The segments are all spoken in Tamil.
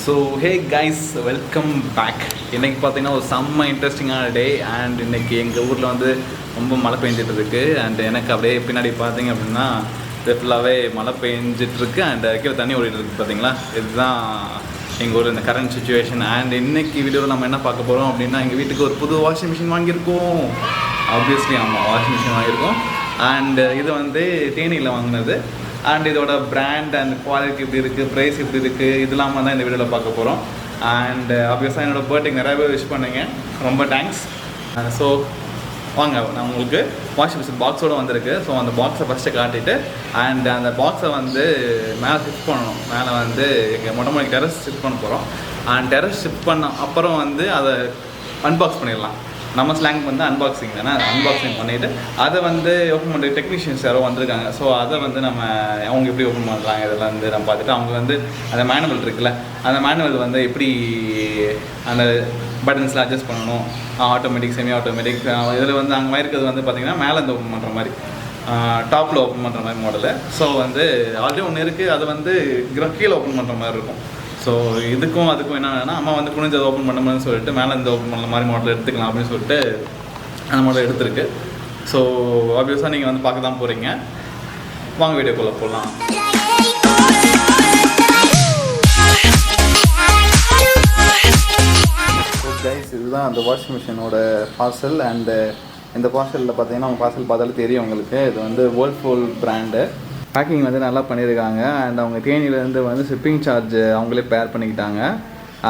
So hey guys welcome back. இன்றைக்கி பார்த்தீங்கன்னா ஒரு செம்ம இன்ட்ரெஸ்டிங்கான டே. அண்ட் இன்றைக்கி எங்கள் ஊரில் வந்து ரொம்ப மழை பெஞ்சிட்டு இருக்கு. அண்ட் எனக்கு அப்படியே பின்னாடி பார்த்தீங்க அப்படின்னா இது ஃபுல்லாகவே மழை பெஞ்சிட்ருக்கு. அண்ட் கீழே தண்ணி ஓடிட்டு இருக்குது பார்த்தீங்களா. இதுதான் எங்கள் ஊர் இந்த கரண்ட் சுச்சுவேஷன். அண்ட் இன்றைக்கி வீடியோவில் நம்ம என்ன பார்க்க போகிறோம் அப்படின்னா, எங்கள் வீட்டுக்கு ஒரு புது வாஷிங் மிஷின் வாங்கியிருக்கோம். ஆப்வியஸ்லி ஆமாம், வாஷிங் மிஷின் வாங்கியிருக்கோம். அண்ட் இது வந்து தேனியில் வாங்கினது. அண்ட் இதோட பிராண்ட் அண்ட் குவாலிட்டி எப்படி இருக்குது, ப்ரைஸ் எப்படி இருக்குது, இதெல்லாம் தான் இந்த வீடியோவில் பார்க்க போகிறோம். அண்ட் ஆப்வியஸாக என்னோடய பர்த்டேக்கு நிறைய பேர் விஷ் பண்ணுங்க, ரொம்ப தேங்க்ஸ். ஸோ வாங்க, நான் உங்களுக்கு வாஷிங் மிஷின் பாக்ஸோடு வந்திருக்கு. ஸோ அந்த பாக்ஸை ஃபஸ்ட்டு காட்டிட்டு அண்ட் அந்த பாக்ஸை வந்து மேலே ஷிஃப்ட் பண்ணணும். மேலே வந்து எங்கள் மொட்டை மாடிக்கு டெரஸ் ஷிஃப்ட் பண்ண போகிறோம். அண்ட் டெரஸ் ஷிஃப்ட் பண்ண அப்புறம் வந்து அதை அன்பாக்ஸ் பண்ணிடலாம். நம்ம ஸ்லாங் வந்து அன்பாக்சிங் தானே, அன்பாக்சிங் பண்ணிவிட்டு அதை வந்து ஓப்பன் பண்ணுற டெக்னீஷியன்ஸ் யாரோ வந்திருக்காங்க. ஸோ அதை வந்து நம்ம அவங்க எப்படி ஓப்பன் பண்ணுறாங்க இதெல்லாம் வந்து நம்ம பார்த்துட்டு, அவங்க வந்து அந்த மேனுவல் இருக்குல்ல, அந்த மேனுவல் வந்து எப்படி அந்த பட்டன்ஸில் அட்ஜஸ்ட் பண்ணணும், ஆட்டோமேட்டிக் செமி ஆட்டோமேட்டிக், இதில் வந்து அங்கே மாதிரி இருக்கிறது வந்து பார்த்திங்கன்னா மேலே இருந்து ஓப்பன் பண்ணுற மாதிரி, டாப்பில் ஓப்பன் பண்ணுற மாதிரி மாடலு. ஸோ வந்து ஆல்ரெடி ஒன்று இருக்குது, அது வந்து கீழே ஓப்பன் பண்ணுற மாதிரி இருக்கும். ஸோ இதுக்கும் அதுக்கும் என்னென்னா, அம்மா வந்து குனிஞ்சதை ஓப்பன் பண்ணணும்னு சொல்லிட்டு மேலே இருந்து ஓப்பன் பண்ணுற மாதிரி மாடல் எடுத்துக்கலாம் அப்படின்னு சொல்லிட்டு அந்த மாடல் எடுத்துருக்கு. ஸோ ஆப்வியஸாக நீங்கள் வந்து பார்க்க தான் போகிறீங்க. வாங்க வீடியோக்குள்ளே போகலாம். கைஸ், இதுதான் அந்த வாஷிங் மிஷினோட பார்சல். அண்டு இந்த பார்சலில் பார்த்தீங்கன்னா அவங்க பார்சல் பார்த்தாலும் தெரியும் உங்களுக்கு. இது வந்து Whirlpool பிராண்டு. பேக்கிங் வந்து நல்லா பண்ணியிருக்காங்க. அண்ட் அவங்க தேனியிலேருந்து வந்து ஷிப்பிங் சார்ஜ் அவங்களே பேர் பண்ணிக்கிட்டாங்க.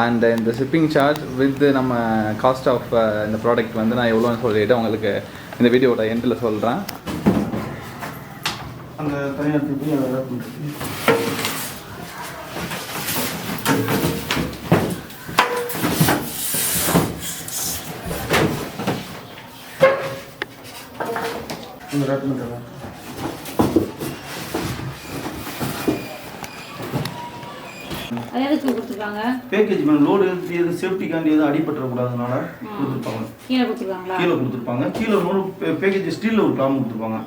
அண்ட் இந்த ஷிப்பிங் சார்ஜ் வித் நம்ம காஸ்ட் ஆஃப் இந்த ப்ராடக்ட் வந்து நான் எவ்வளோன்னு சொல்லிவிட்டு உங்களுக்கு இந்த வீடியோட எண்டில் சொல்கிறேன். அந்த தனியார் பேக்கேஜ் லோடு எது சேஃப்டிக்காண்டி எதுவும் அடிபட்டுறக்கூடாதுனால கொடுத்துருப்பாங்க. கீழே கொடுத்துருப்பாங்க. கீழே ஒரு பேக்கேஜ் ஸ்டீலில் ஒரு கிளாம் கொடுத்துருப்பாங்க.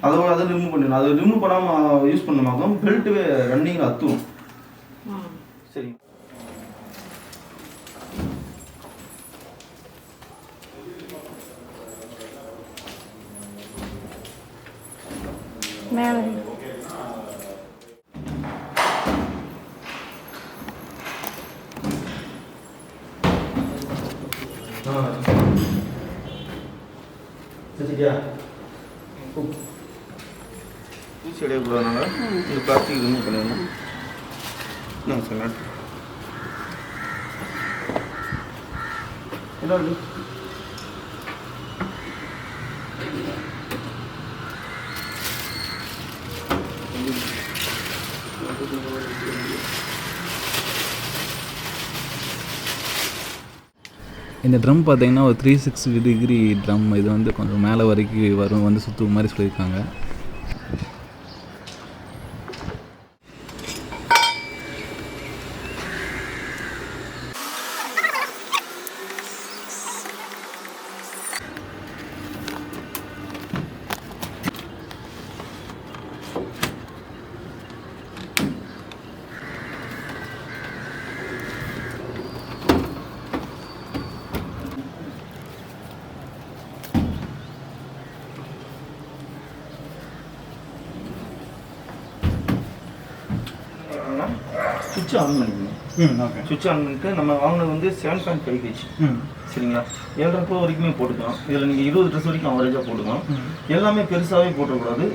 அதோட அதை ரிமூவ் பண்ணிடணும். அதை ரிமூவ் பண்ணாமல் யூஸ் பண்ண பெல்ட்டு ரன்னிங்கில் அத்துரும். சரி, மேலே சரியா ஊசி அடையக்கூடாதுனால இந்த பிளாஸ்டிக் ரிமூவ் பண்ணிடணும். சார் என்ன இந்த ட்ரம் பார்த்தீங்கன்னா ஒரு 360 டிகிரி ட்ரம். இது வந்து கொஞ்சம் மேலே வரைக்கும் வரும், வந்து சுற்றுற மாதிரி சொல்லியிருக்காங்க. சுவிட்ச் ஆன் பண்ணிக்கணும். ஓகே, சுவிட்ச் ஆன் பண்ணிட்டு நம்ம வாங்கினது வந்து 7.5 kg. சரிங்களா, 7.5 ரூபா வரைக்குமே போட்டுக்கலாம். இதில் நீங்கள் 20 ட்ரெஸ் வரைக்கும் அவரேஜாக போட்டுக்கலாம். எல்லாமே பெருசாகவே போட்டக்கூடாது.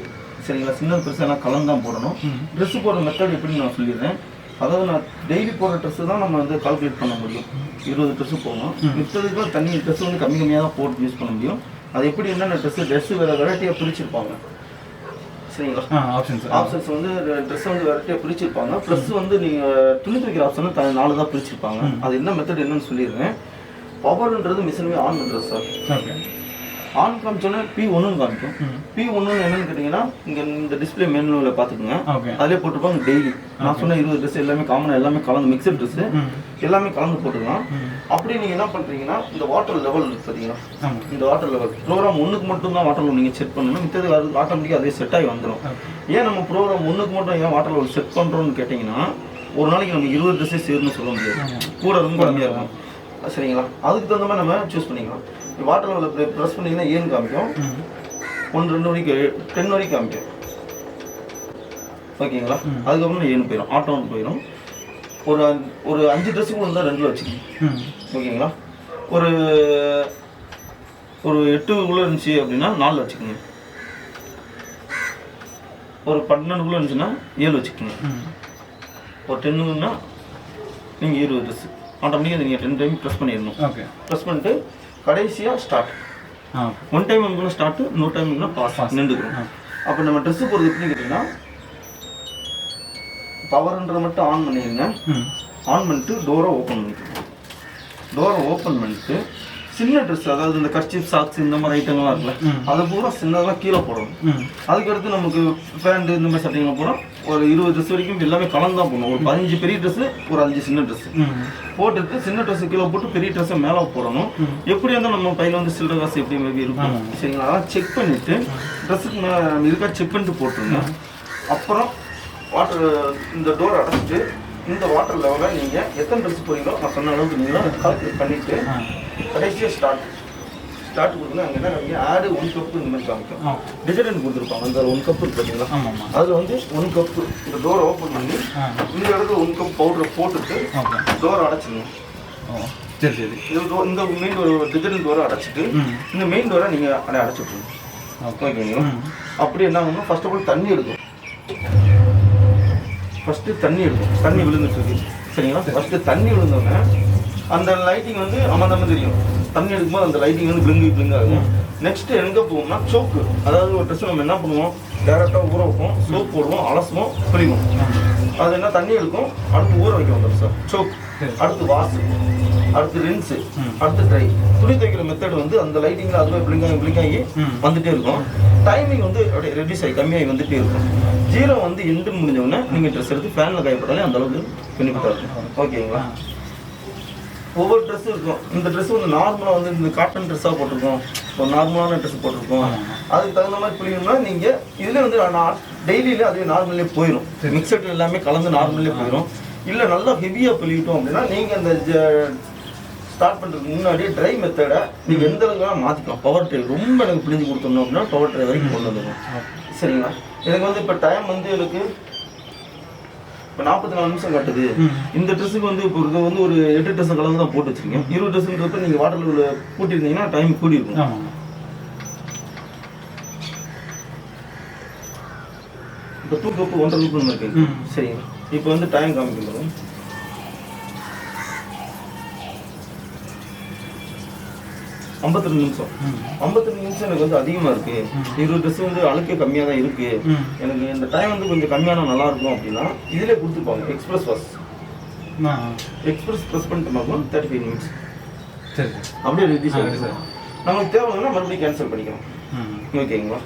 சரிங்களா, சின்னது பெருசாக எல்லாம் கலந்து தான் போடணும். ட்ரெஸ்ஸு போடுற மெத்தட் எப்படின்னு நான் சொல்லிடுறேன். அதாவது நான் டெய்லி போடுற ட்ரெஸ்ஸு தான் நம்ம வந்து கால்குலேட் பண்ண முடியும். 20 ட்ரெஸ்ஸு போடணும். மித்ததுக்குலாம் தண்ணி ட்ரெஸ்ஸு வந்து கம்மியாக தான் போட்டு யூஸ் பண்ண முடியும். அது எப்படி என்னென்ன ட்ரெஸ்ஸு வேறு வெரைட்டியாக பிரிச்சிருப்பாங்க. சரிங்களா, ஆப்ஷன்ஸ் வந்து ட்ரெஸ் வந்து வெரைட்டியாக பிரிச்சிருப்பாங்க. ப்ளஸ் வந்து நீங்கள் துணி துவைக்கிற ஆப்ஷனும் 4 தான் பிரிச்சிருப்பாங்க. அது என்ன மெத்தட் என்னன்னு சொல்லிடுறேன். பவர்ன்றது மிஷினவே ஆன் பண்ணுறது சார். ஓகே, ஆன் காமிச்சோன்னா P1 காமிக்கும். P1 என்னன்னு கேட்டிங்கன்னா, இங்கே இந்த டிஸ்பிளே மெனுவில் பார்த்துக்குங்க. அதிலே போட்டிருப்பாங்க டெய்லி. நான் சொன்ன 20 ட்ரெஸ் எல்லாமே காமனாக எல்லாமே கலந்து மிக்சட் ட்ரெஸ்ஸு எல்லாமே கலந்து போட்டுக்கலாம். அப்படியே நீங்கள் என்ன பண்ணுறீங்கன்னா, இந்த வாட்டர் லெவல் இருக்குது பார்த்தீங்களா, இந்த வாட்டர் லெவல் ப்ரோக்ராம் 1க்கு மட்டும்தான் வாட்டர் லெவல் நீங்கள் செட் பண்ணணும். மித்தது ஆட்டோமேட்டிக்காக அதே செட் ஆகி வந்துடும். ஏன் நம்ம ப்ரோக்ராம் 1க்கு மட்டும் ஏன் வாட்டர் லெவல் செட் பண்ணுறோன்னு கேட்டிங்கன்னா, ஒரு நாளைக்கு நம்ம 20 ட்ரெஸ்ஸே சேருன்னு சொல்ல முடியாது, கூட ரொம்ப கம்மியாக இருக்கும். சரிங்களா? அதுக்கு தகுந்த மாதிரி நம்ம சூஸ் பண்ணிக்கலாம். வாட்டர் லெவலில் ப்ரெஸ் பண்ணிங்கன்னா ஏன்னு காமிக்கும், 1 2 வரைக்கும் 10 வரைக்கும் காமிக்கும். ஓகேங்களா? அதுக்கப்புறம் ஏன்னு போயிடும், ஆட்டோன்னு போயிடும். ஒரு 5 ட்ரெஸ்ஸுக்கு இருந்தால் 2ல் வச்சுக்கோங்க. ஓகேங்களா? ஒரு 8 இருந்துச்சு அப்படின்னா 4 வச்சுக்கோங்க. ஒரு 12 இருந்துச்சுன்னா 7 வச்சுக்கோங்க. ஒரு 10ன்னா நீங்கள் 20 ட்ரெஸ் ஆட்டோமேட்டிக்காக நீங்கள் 10 டைம் ப்ரெஸ் பண்ணிடணும். ஓகே, ப்ரெஸ் பண்ணிட்டு கடைசியாக ஸ்டார்ட். 1 டைம் வந்து ஸ்டார்ட்டு, இன்னொரு டைம் வந்து பாஸ் நின்றுக்கிறோம். அப்போ நம்ம ட்ரெஸ்ஸு போகிறது எப்படின்னு கேட்டிங்கன்னா, பவர்ன்றதை மட்டும் ஆன் பண்ணிடுங்க. ஆன் பண்ணிட்டு டோரை ஓப்பன் பண்ணிக்கணும். டோரை ஓப்பன் பண்ணிட்டு சின்ன ட்ரெஸ், அதாவது இந்த கர்ச்சீப், சாக்ஸ் இந்த மாதிரி ஐட்டங்கள்லாம் இருக்குல்ல, அதை பூரா சின்னதாக கீழே போடணும். அதுக்கடுத்து நமக்கு பேண்ட் இந்த மாதிரி சட்டைங்களை பூரா ஒரு 20 ட்ரெஸ் வரைக்கும் எல்லாமே கலந்து தான் போடணும். ஒரு 15 பெரிய ட்ரெஸ்ஸு, ஒரு 5 சின்ன ட்ரெஸ்ஸு போட்டுட்டு சின்ன ட்ரெஸ்ஸு கீழே போட்டு பெரிய ட்ரெஸ்ஸை மேலே போடணும். எப்படி இருந்தாலும் நம்ம பையில வந்து சில்லற காசு எப்படி மேபி இருக்கும். சரிங்களா? அதெல்லாம் செக் பண்ணிவிட்டு ட்ரெஸ்ஸுக்கு இருக்கா செக் பண்ணிட்டு போட்டுருங்க. அப்புறம் வாட்டர் இந்த டோர் அடைச்சிட்டு இந்த வாட்டர் லெவலில் நீங்கள் எத்தனை ட்ரெஸ் போகிறீங்களோ நான் சொன்ன அளவுக்கு நீங்களும் கால்குலேட் பண்ணிவிட்டு கடைசியாக ஸ்டார்ட் கொடுத்தீங்கன்னா அங்கே என்ன காமிங்க, ஆடு 1 கப்பு இந்த மாதிரி காமிக்கும். டிஜர்டன்ட் கொடுத்துருப்பாங்க, அந்த 1 கப்பு பார்த்தீங்களா, அதில் வந்து 1 கப்பு இந்த டோரை ஓப்பன் பண்ணி இந்த இடத்துல 1 கப் பவுடரை போட்டுட்டு டோரை அடைச்சிங்க. சரி சரி, இந்த மெயின் டோர் டிஜர்டன்ட் டோரை அடைச்சிட்டு இந்த மெயின் டோரை நீங்கள் அடைச்சி விட்டுருங்க. ஓகேங்களா? அப்படி என்ன ஆகணும், ஃபர்ஸ்ட் ஆஃப் ஆல் தண்ணி எடுக்கும். ஃபஸ்ட்டு தண்ணி எடுக்கும், தண்ணி விழுந்துட்டு இருக்கு. சரிங்களா? ஃபஸ்ட்டு தண்ணி விழுந்தோடனே அந்த லைட்டிங் வந்து அமர்ந்தாம தெரியும். தண்ணி எடுக்கும்போது அந்த லைட்டிங் வந்து பிளிங்க் ஆகும். நெக்ஸ்ட் எங்கே போவோம்னா சோப்பு, அதாவது ஒரு ட்ரெஸ் நம்ம என்ன பண்ணுவோம், டேரெக்டாக ஊற வைப்போம், சோப் போடுவோம், அலசுவோம், பிடிக்கும். அது என்ன தண்ணி எடுக்கும், அடுத்து ஊற வைக்க வந்துடும் சார் சோப், அடுத்து வாஷு, அடுத்து ரின்ஸு, அடுத்து ட்ரை. துணி தைக்கிற மெத்தட் வந்து அந்த லைட்டிங்கில் அதுவே பிளிங்க் ஆகி வந்துகிட்டே இருக்கும். டைமிங் வந்து அப்படியே ரெடியூஸ் ஆகி கம்மியாகி வந்துகிட்டே இருக்கும். 0 வந்து எண்டு முடிஞ்சவொடனே நீங்கள் ட்ரெஸ் எடுத்து ஃபேனில் காயப்பட்டாலே அந்த அளவுக்கு பெனிஃபிட்டாக இருக்கும். ஓகேங்களா? ஒவ்வொரு ட்ரெஸ்ஸும் இருக்கும். இந்த ட்ரெஸ் வந்து நார்மலாக வந்து இந்த காட்டன் ட்ரெஸ்ஸாக போட்டிருக்கோம், ஒரு நார்மலான ட்ரெஸ் போட்டிருக்கோம், அதுக்கு தகுந்த மாதிரி பிடிக்கணும்னா நீங்கள் இதில் வந்து டெய்லியில் அதுவே நார்மலே போயிடும். மிக்சட் எல்லாமே கலந்து நார்மலே போயிடும். இல்லை நல்லா ஹெவியாக பிழிவிட்டோம் அப்படின்னா நீங்கள் அந்த ஸ்டார்ட் பண்ணுறதுக்கு முன்னாடியே ட்ரை மெத்தடை நீங்கள் எந்த அளவுக்கு மாற்றிக்கலாம். பவர் ட்ரை ரொம்ப எனக்கு பிழிஞ்சு கொடுத்தோம் அப்படின்னா பவர் ட்ரை வரைக்கும் கொண்டு வந்துடும். சரிங்களா? எனக்கு வந்து இப்போ டைம் வந்து எனக்கு இப்போ 44 நிமிஷம் காட்டுது. இந்த ட்ரெஸ்ஸுக்கு வந்து இப்போ இது வந்து ஒரு 8 ட்ரெஸ் கலந்து தான் போட்டு வச்சிருக்கேன். 20 ட்ரெஸ்ஸுன்றப்ப நீங்கள் வாட்டரில் கூட்டியிருந்தீங்கன்னா டைம் கூடி இருக்கும். இப்போ 2 கப்பு 1.5 கப்பு இருக்கு. சரிங்களா? இப்போ வந்து டைம் காமிக்கணும். 52 நிமிஷம். 52 நிமிஷம் எனக்கு வந்து அதிகமாக இருக்கு. 20 ட்ரெஸ் வந்து அழுக்கே கம்மியாக தான் இருக்கு. எனக்கு இந்த டைம் வந்து கொஞ்சம் கம்மியான நல்லா இருக்கும் அப்படின்னா இதிலே கொடுத்துருப்பாங்க எக்ஸ்பிரஸ் வாஷ். எக்ஸ்பிரஸ் ப்ரெஸ் பண்ணிட்டு பார்க்கலாம் 35 மினிட்ஸ். சரி, அப்படியே ரெடி சார். நமக்கு தேவைன்னா மறுபடியும் கேன்சல் பண்ணிக்கலாம். ஓகேங்களா?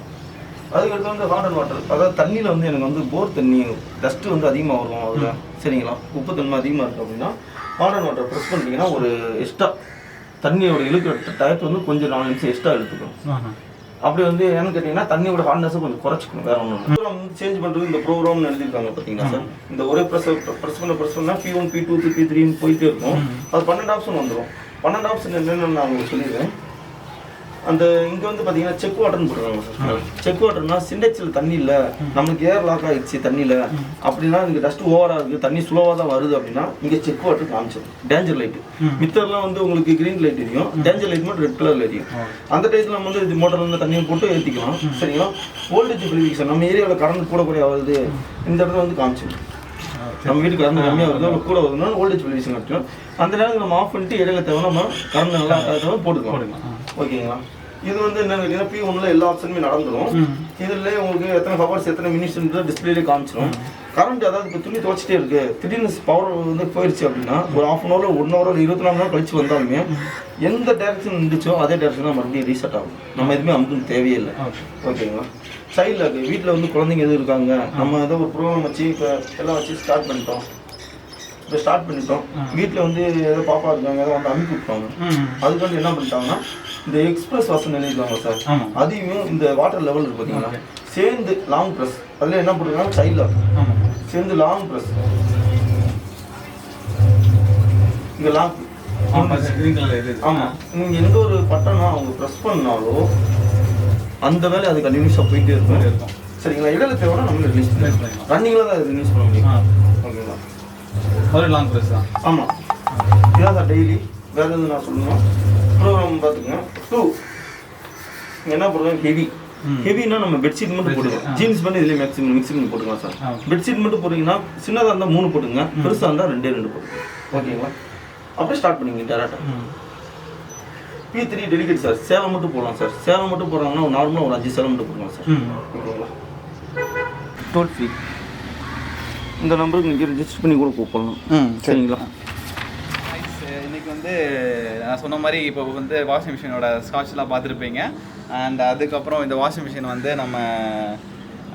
அதுக்கடுத்து வந்து ஹாட் அண்ட் வாட்டர், அதாவது தண்ணியில் வந்து எனக்கு வந்து போர் தண்ணி டஸ்ட்டு வந்து அதிகமாக வரும் அதில். சரிங்களா? உப்பு தன்மை அதிகமாக இருக்குது அப்படின்னா ஹாட் அண்ட் வாட்டர் ப்ரெஸ் பண்ணிட்டீங்கன்னா ஒரு எக்ஸ்ட்ரா தண்ணியோட இழுக்கிற டயத்தை வந்து கொஞ்சம் 4 நிமிஷம் எக்ஸ்ட்ரா எடுத்துக்கணும். அப்படி வந்து என்னன்னு கேட்டிங்கன்னா தண்ணியோட ஹார்ட்னஸை கொஞ்சம் குறைச்சிக்கணும். வேற ஒன்றும் இல்லை. வந்து சேஞ்ச் பண்ணுறது இந்த ப்ரோக்ராம்னு எழுதியிருக்காங்க பார்த்தீங்கன்னா சார், இந்த ஒரே ப்ரெஸ் பண்ணால் P1 P2 P3ன்னு போயிட்டே இருக்கும். அது 12 ஆப்ஷன் வந்துடும். 12 ஆப்ஷன் என்னென்னு நான் உங்களுக்கு சொல்லிடுறேன். அந்த இங்கே வந்து பார்த்தீங்கன்னா செக் வாட்டர்னு போடுறாங்க சார். செக் வாட்டர்னா சிண்டெக்ஸில் தண்ணி இல்லை, நம்மளுக்கு ஏர் லாக் ஆகிடுச்சு தண்ணியில் அப்படின்னா இங்கே டஸ்ட் ஓவராக இருக்குது, தண்ணி ஸ்லோவாக தான் வருது அப்படின்னா இங்கே செக் வாட்டர் காமிச்சிடும். டேஞ்சர் லைட்டு மித்தர்லாம் வந்து உங்களுக்கு க்ரீன் லைட் எரியும், டேஞ்சர் லைட் மட்டும் ரெட் கலரில் எரியும். அந்த டைத்தில் நம்ம வந்து இது மோட்டர்லேருந்து தண்ணியை போட்டு ஏற்றிக்கலாம். சரிங்களா? வோல்டேஜ் வெரிஃபிகேஷன், நம்ம ஏரியாவில் கரண்ட் கூட ஆகுது இந்த இடத்துல வந்து காமிச்சிடும். நம்ம வீட்டுக்கு கரண்ட் கம்மியாக வருது கூட வருதுன்னா வோல்டேஜ் வெரிஃபிகேஷன் காமிச்சிடும். அந்த நேரத்தில் நம்ம ஆஃப் பண்ணிட்டு இடையில தேவை நம்ம கரண்ட் நல்லா போட்டுக்கலாம். ஓகேங்களா? இது வந்து என்ன கேட்டீங்கன்னா P1ல எல்லா ஆப்ஷனுமே நடந்துடும். இதுலேயே உங்களுக்கு எத்தனை ஹவர்ஸ் எத்தனை மினிட்ஸ்ன்ற டிஸ்பிளேலே காமிச்சிடும். கரண்ட் அதாவது இப்போ துணி துவச்சிட்டே இருக்கு, திடீர்னு பவர் வந்து போயிடுச்சு அப்படின்னா ஒரு 1/2 hour 1 hour 24 மணி நேரம் கழிச்சு வந்தாலுமே எந்த டேரக்ஷன் இருந்துச்சோ அதே டேரக்ஷன் தான் மறுபடியும் ரீசெட் ஆகும். நம்ம எதுவுமே அமுக்கு தேவையே இல்லை. ஓகேங்களா? சைடில் இருக்குது வீட்டில் வந்து குழந்தைங்க எதுவும் இருக்காங்க, நம்ம ஏதோ ஒரு ப்ரோக்ராம் வச்சு இப்போ எல்லாம் வச்சு ஸ்டார்ட் பண்ணிட்டோம். வீட்டில் வந்து ஏதோ பாப்பா இருக்காங்க ஏதோ வந்து அமுக்கி விட்டாங்க. அதுக்கு வந்து என்ன பண்ணிட்டாங்கன்னா இந்த எக்ஸ்பிரஸ் வாஷன் எழுதிருக்காங்க சார், அதையும் இந்த வாட்டர் லெவல் இருக்கு பார்த்தீங்கன்னா சேர்ந்து லாங் ப்ரெஸ் அதில் என்ன பண்ணுறாங்க சைடில் சேர்ந்து லாங் ப்ரெஸ் இங்கே லாக் க்ரீன் கலர் இது. ஆமாம், நீங்கள் எந்த ஒரு பட்டனா அவங்க ப்ரெஸ் பண்ணாலும் அந்த வேலை அது கண்டினியூஸாக போயிட்டே இருக்கும். சரிங்களா? இடையில தேவைன்னா நம்ம ரிலீஸ் பண்ணிக்கலாம். ரன்னிங்கில் தான் ரிலீஸ் பண்ண முடியும். ஓகேங்களா? ஒரு லாங் ப்ரெஸ் தான். ஆமாம், இதான் சார் டெய்லி. வேறு எதுவும் நான் சொல்லணும் ப்ரோக்ராம் பார்த்துக்கங்க. 2 என்ன போடுறோம்? ஹெவினா நம்ம பெட்ஷீட் மட்டும் போட்டுக்கலாம். ஜீன்ஸ் பண்ணி இதில் மேக்ஸிமம் மிக்ஸ் பண்ணி போட்டுக்கலாம் சார். பெட்ஷீட் மட்டும் போட்டிங்கன்னா சின்னதாக இருந்தால் 3 போட்டுங்க, பெருசாக இருந்தால் 2 போட்டுங்க. ஓகேங்களா? அப்படியே ஸ்டார்ட் பண்ணிங்க டேரக்டாக. P3 delicate sir. சேவை மட்டும் போடலாம் சார். சேவை மட்டும் போடுறாங்கன்னா நார்மலாக ஒரு 5 சேவை மட்டும் போடலாம் சார். ஓகேங்களா? Toll free. இந்த நம்பருக்கு நீங்கள் ரெஜிஸ்டர் பண்ணி கூட கூப்பிடலாம். சரிங்களா? இன்னைக்கு வந்து நான் சொன்ன மாதிரி இப்போ வந்து வாஷிங் மிஷினோட ஸ்காட்ச்லாம் பார்த்துருப்பீங்க. அண்ட் அதுக்கப்புறம் இந்த வாஷிங் மிஷின் வந்து நம்ம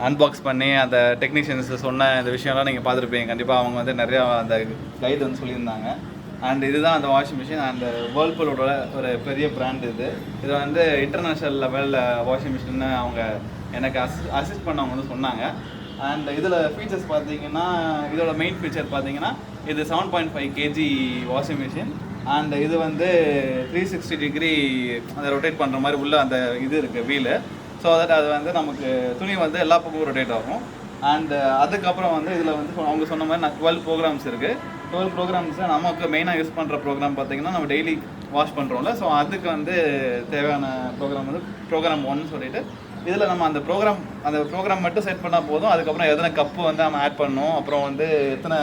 அன்பாக்ஸ் பண்ணி அந்த டெக்னீஷியன்ஸ் சொன்ன இந்த விஷயம்லாம் நீங்கள் பார்த்துருப்பீங்க. கண்டிப்பாக அவங்க வந்து நிறையா அந்த கைடு வந்து சொல்லியிருந்தாங்க. அண்ட் இதுதான் அந்த வாஷிங் மிஷின். அண்ட் வேர்ல்பூலோட ஒரு பெரிய பிராண்ட் இது வந்து இன்டர்நேஷ்னல் லெவலில் வாஷிங் மிஷின்னு அவங்க எனக்கு அசிஸ்ட் பண்ணவங்க வந்து சொன்னாங்க. அண்ட் இதில் ஃபீச்சர்ஸ் பார்த்தீங்கன்னா இதோட மெயின் ஃபீச்சர் பார்த்தீங்கன்னா இது 7.5 kg வாஷிங் மிஷின். அண்ட் இது வந்து 360 டிகிரி அதை ரொட்டேட் பண்ணுற மாதிரி உள்ள அந்த இது இருக்குது வீலு. ஸோ தட் அது வந்து நமக்கு துணி வந்து எல்லா பக்கமும் ரொட்டேட் ஆகும். அண்ட் அதுக்கப்புறம் வந்து இதில் வந்து அவங்க சொன்ன மாதிரி 12 ப்ரோக்ராம்ஸ் இருக்குது. 12 ப்ரோக்ராம்ஸில் நமக்கு மெயினாக யூஸ் பண்ணுற ப்ரோக்ராம் பார்த்திங்கன்னா நம்ம டெய்லி வாஷ் பண்ணுறோம்ல. ஸோ அதுக்கு வந்து தேவையான ப்ரோக்ராம் வந்து ப்ரோக்ராம் 1 சொல்லிட்டு இதில் நம்ம அந்த ப்ரோக்ராம் மட்டும் செட் பண்ணால் போதும். அதுக்கப்புறம் எத்தனை கப்பு வந்து நம்ம ஆட் பண்ணணும், அப்புறம் வந்து எத்தனை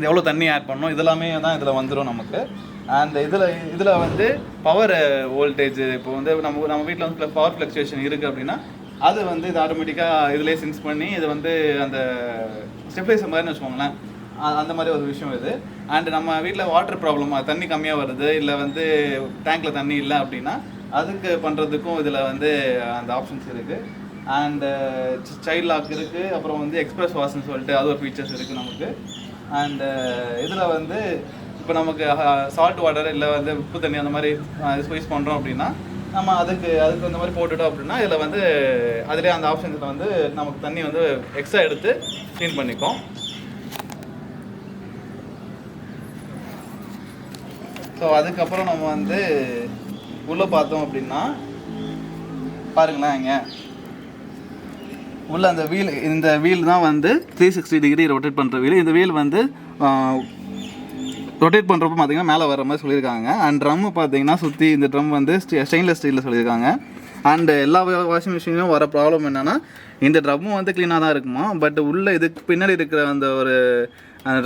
எவ்வளோ தண்ணி ஆட் பண்ணணும், இதெல்லாமே தான் இதில் வந்துடும் நமக்கு. அண்ட் இதில் வந்து பவர் வோல்டேஜ் இப்போ வந்து நம்ம வீட்டில் வந்து பவர் ஃப்ளக்சுவேஷன் இருக்குது அப்படின்னா அது வந்து இது ஆட்டோமேட்டிக்காக இதிலே சென்ஸ் பண்ணி இது வந்து அந்த ஸ்டெப்லைசர் மாதிரின்னு வச்சுக்கோங்களேன், அந்த மாதிரி ஒரு விஷயம் இது. அண்ட் நம்ம வீட்டில் வாட்டர் ப்ராப்ளம், தண்ணி கம்மியாக வருது, இல்லை வந்து டேங்க்கில் தண்ணி இல்லை அப்படின்னா அதுக்கு பண்ணுறதுக்கும் இதில் வந்து அந்த ஆப்ஷன்ஸ் இருக்குது. அண்டு சைல்ட் லாக் இருக்குது. அப்புறம் வந்து எக்ஸ்பிரஸ் வாஷ்ன்னு சொல்லிட்டு அது ஒரு ஃபீச்சர்ஸ் இருக்குது நமக்கு. அண்டு இதில் வந்து இப்போ நமக்கு சால்ட் வாட்டர் இல்லை வந்து உப்பு தண்ணி அந்த மாதிரி யூஸ் பண்ணுறோம் அப்படின்னா நம்ம அதுக்கு அந்த மாதிரி போட்டுட்டோம் அப்படின்னா இதில் வந்து அதிலே அந்த ஆப்ஷன்ஸில் வந்து நமக்கு தண்ணி வந்து எக்ஸ்ட்ரா எடுத்து க்ளீன் பண்ணிக்கும். ஸோ அதுக்கப்புறம் நம்ம வந்து உள்ளே பார்த்தோம் அப்படின்னா பாருங்களேன், இங்கே உள்ள அந்த இந்த வீல் தான் வந்து 360 டிகிரி ரொட்டேட் பண்ணுற வீல். இந்த வீல் வந்து ரொட்டேட் பண்ணுறப்ப பார்த்தீங்கன்னா மேலே வர மாதிரி சொல்லியிருக்காங்க. அண்ட் ட்ரம்மு பார்த்தீங்கன்னா சுற்றி இந்த ட்ரம் வந்து ஸ்டெயின்லெஸ் ஸ்டீலில் சொல்லியிருக்காங்க. அண்டு எல்லா வாஷிங் மிஷின்லையும் வர ப்ராப்ளம் என்னென்னா இந்த ட்ரம்மும் வந்து க்ளீனாக தான் இருக்குமா, பட் உள்ளே இதுக்கு பின்னாடி இருக்கிற அந்த ஒரு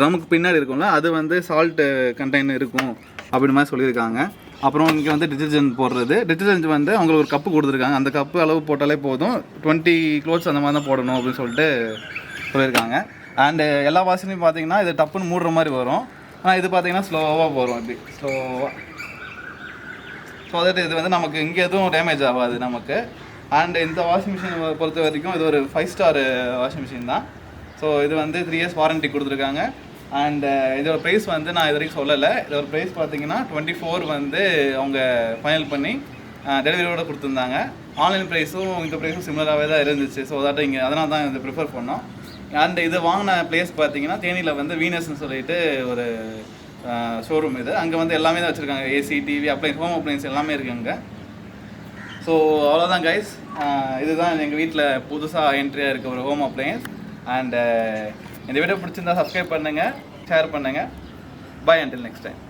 ட்ரம்முக்கு பின்னாடி இருக்கும்ல அது வந்து சால்ட்டு கண்டெய்னர் இருக்கும் அப்படி மாதிரி சொல்லியிருக்காங்க. அப்புறம் இங்கே வந்து டிட்டர்ஜென்ட் வந்து அவங்களுக்கு ஒரு கப்பு கொடுத்துருக்காங்க. அந்த கப்பு அளவு போட்டாலே போதும், 20 க்ளோத்ஸ் அந்த மாதிரி தான் போடணும் அப்படின்னு சொல்லிட்டு சொல்லியிருக்காங்க. அண்டு எல்லா வாஷிங்லையும் பார்த்தீங்கன்னா இது டப்புன்னு மூடுற மாதிரி வரும். ஆனால் இது பார்த்தீங்கன்னா ஸ்லோவாக போகிறோம், இப்படி ஸ்லோவாக. ஸோ அதட்டு இது வந்து நமக்கு இங்கே எதுவும் டேமேஜ் ஆகாது நமக்கு. அண்ட் இந்த வாஷிங் மிஷின் பொறுத்த வரைக்கும் இது ஒரு 5 ஸ்டார் வாஷிங் மிஷின் தான். ஸோ இது வந்து 3 years வாரண்ட்டி கொடுத்துருக்காங்க. அண்ட் இதோட ப்ரைஸ் வந்து நான் இது வரைக்கும் சொல்லலை. இதோட ப்ரைஸ் பார்த்தீங்கன்னா 24 வந்து அவங்க ஃபைனல் பண்ணி டெலிவரியோடு கொடுத்துருந்தாங்க. ஆன்லைன் ப்ரைஸும் இந்த ப்ரைஸும் சிமிலராகவே தான் இருந்துச்சு. ஸோ அதாட்ட இங்கே அதனால தான் இதை ப்ரிஃபர் பண்ணோம். அண்ட் இது வாங்கின பிளேஸ் பார்த்தீங்கன்னா தேனியில் வந்து வீனஸ்ன்னு சொல்லிட்டு ஒரு ஷோரூம் இது. அங்கே வந்து எல்லாமே தான் வச்சுருக்காங்க, AC, TV, appliance, home appliance எல்லாமே இருக்குங்க. ஸோ அவ்வளோதான் கைஸ், இதுதான் எங்கள் வீட்டில் புதுசாக என்ட்ரியாக இருக்க ஒரு ஹோம் அப்ளையன்ஸ். அண்ட் இந்த வீடியோ பிடிச்சிருந்தா சப்ஸ்கிரைப் பண்ணுங்கள், ஷேர் பண்ணுங்கள். பாய், அண்டில் நெக்ஸ்ட் டைம்.